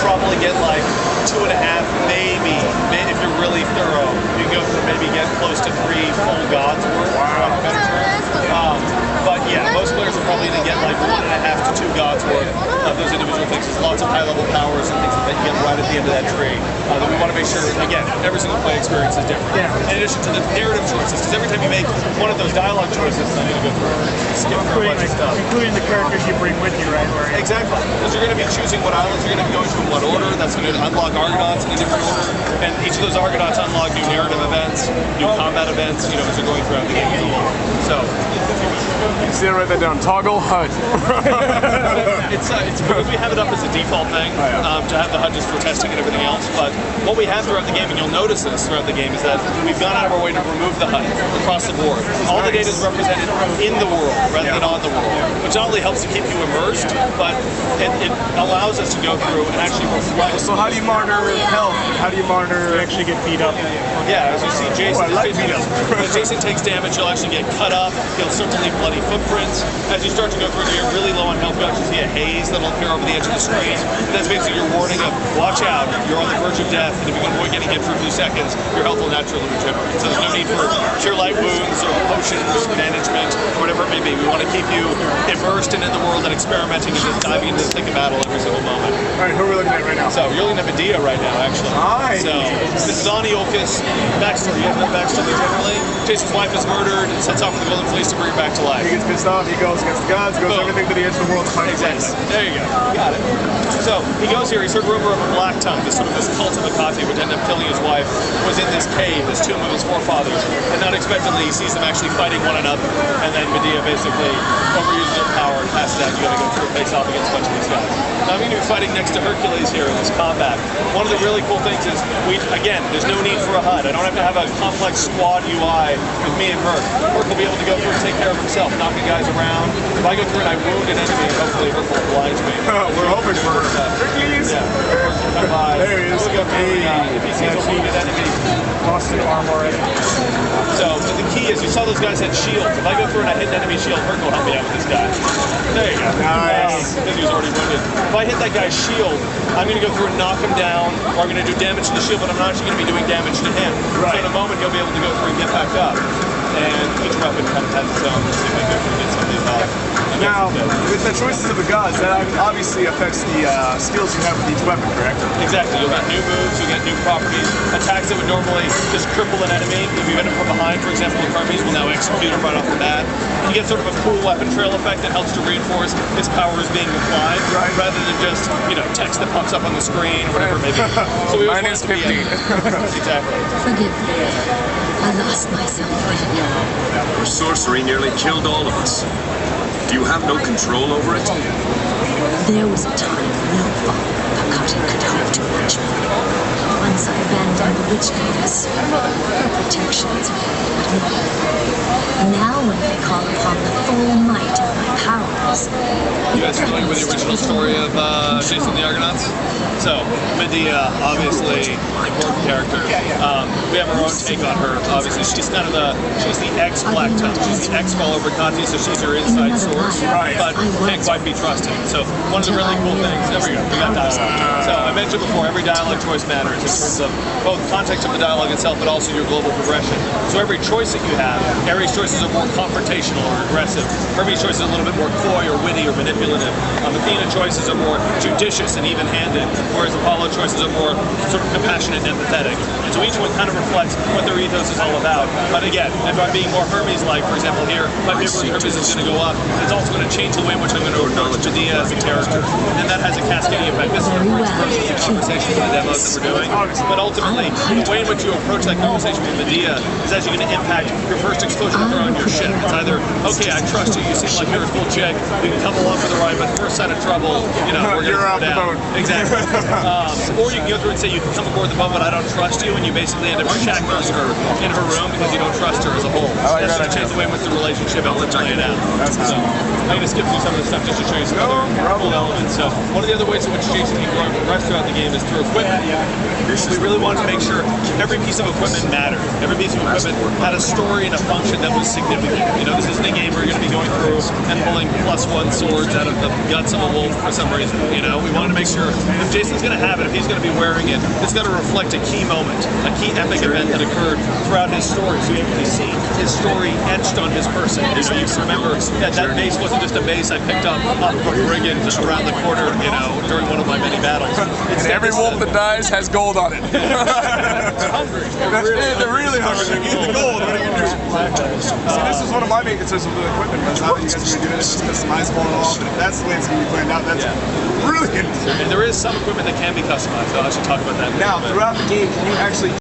probably get like 2.5, maybe if you're really thorough, you can go through maybe get close to 3 full gods worth. Wow. But yeah, most players are probably going to get like 1.5 to 2 gods worth of those individual things. There's lots of high-level powers and things that you get right at the end of that tree. That we want to make sure, again, every single play experience is different. Yeah. In addition to the narrative choices, because every time you make one of those dialogue choices, I'm going to go through skip through a bunch of stuff. Including the characters you bring with you, right? Exactly. Because you're going to be choosing what islands you're going to be going to in what order. That's going to unlock Argonauts in a different order. And each of those Argonauts unlock new narrative events, new combat events, you know, as they're going throughout the game as a whole. So, you see, write that down. Toggle HUD. it's because we have it up as a default thing to have the HUD just for testing and everything else. But what we have throughout the game, and you'll notice this throughout the game, is that we've gone out of our way to remove the HUD across the board. All the data is represented in the world rather than on the world, which not only helps to keep you immersed, but it allows us to go through and actually reflect. So how do you monitor health? How do you monitor? You actually get beat up. Yeah, as you see, Jason. When Jason takes damage, he'll actually get cut up. He'll start to leave bloody footprints. As you start to go through, you're really low on health. You actually see a haze that'll appear over the edge of the screen. That's basically your warning of, watch out, you're on the verge of death, and if you can avoid getting hit for a few seconds, your health will naturally regenerate. So there's no need for cure light wounds or potions management, or whatever it may be. We want to keep you immersed and in the world and experimenting and just diving into the thick of battle every single moment. Alright, who are we looking at right now? So you're looking at Medea right now, actually. Hi. So this is Antiochus' backstory. You guys know backstory generally? Jason's wife is murdered and sets off with the golden fleece to bring her back to life. He gets pissed off, he goes against the gods, goes everything to the edge of the world to find exactly. There you go. Got it. So he goes here, he's heard rumor of a Black Tongue, this cult of Akati, which ended up killing his wife, was in this cave, this tomb of his forefathers, and unexpectedly he sees them actually fighting one another, and then Medea basically overuses her power and passes out. You gotta go through a face off against a bunch of these guys. Now I'm gonna be fighting next to Hercules here in this combat. One of the really cool things is, again, there's no need for a HUD. I don't have to have a complex squad UI with me and Herc. Herc will be able to go through and take care of himself, knocking guys around. If I go through and I wound an enemy, hopefully Herc will oblige me. We're hoping for Hercules. Yeah. Come by. There he is. We'll go through, if he sees a wounded enemy. Lost the arm already. So the key is, you saw those guys had shields. If I go through and I hit an enemy shield, Herc will help me out with this guy. There you go. Nice. Because he was already wounded. If I hit that guy's shield, I'm going to go through and knock him down, or I'm going to do damage to the shield, but I'm not actually going to be doing damage to him. Right. So in a moment, he'll be able to go through and get back up. And each weapon kind of has its own. Let's see if I go through and get some of these off. Now, with the choices of the gods, that obviously affects the skills you have with each weapon, correct? Exactly. You'll get new moves, you'll get new properties. Attacks that would normally just cripple an enemy, if you hit him from behind, for example, with Hermes, will now execute him right off the bat. You get sort of a cool weapon trail effect that helps to reinforce his power is being applied, rather than just, text that pops up on the screen, or whatever it may be. So we always want it to be exactly. Forgive me. I lost myself fighting you. Your sorcery nearly killed all of us. Do you have no control over it? There was a time no father of Akati could hope to reach me. Once I abandoned the witch goddess, her protections, but now when they call upon the full might of my powers. You guys familiar with the original story of Jason the Argonauts? So, Medea, obviously, important character. We have our own take on her. Obviously, she's kind of she's the ex-Black Tongue. She's the ex-Fall over Kati, so she's her inside source, but can't quite be trusted. So, one of the really cool things, there we go, we got dialogue. So, I mentioned before, every dialogue choice matters in terms of both context of the dialogue itself, but also your global progression. So, every choice that you have, Ares' choices are more confrontational or aggressive. Hermes' choices are a little bit more coy or witty or manipulative. Athena choices are more judicious and even-handed, whereas Apollo choices are more sort of compassionate and empathetic. And so each one kind of reflects what their ethos is all about. But again, if I'm being more Hermes-like, for example here, my favorite Hermes is going to go up. It's also going to change the way in which I'm going to approach Medea as a character. And that has a cascading effect. This is an approach versus the conversation with the demos that we're doing. But ultimately, the way in which you approach that conversation with Medea is actually going to impact your first exposure with her on your ship. It's either, okay, I trust you, you seem like you're a cool chick, we can come along for the ride, but first sign of trouble, we're going to go down. Exactly. Or you can go through and say you can come aboard the boat, but I don't trust you, and you basically end up shackling her in her room because you don't trust her as a whole. That's going to change the way in which the relationship ends up playing out. So I'm going to skip through some of the stuff just to show you some other cool elements. So one of the other ways in which Jason can progress throughout throughout the game is through equipment. We really wanted to make sure every piece of equipment mattered. Every piece of equipment had a story and a function that was significant. You know, this isn't a game where you're going to be going through and pulling +1 swords out of the guts of a wolf for some reason. You know, we wanted to make sure if Jason's going to have it, if he's going to be wearing it, it's got to reflect a key moment, a key epic event that occurred throughout his story. So you can see his story etched on his person. You know, you can remember that that base wasn't just a base I picked up off of a brigand around the corner, you know, during one of my many battles. And every wolf that dies has gold on it. They're hungry. They're really hungry. They need the gold. What are you doing? See, this is one of my main concerns with the equipment. Is how you guys are going to do this? It's customizable and all. But if that's the way it's going to be planned out, that's brilliant. And there is some equipment that can be customized. I'll actually talk about that. Now, throughout the game, can you actually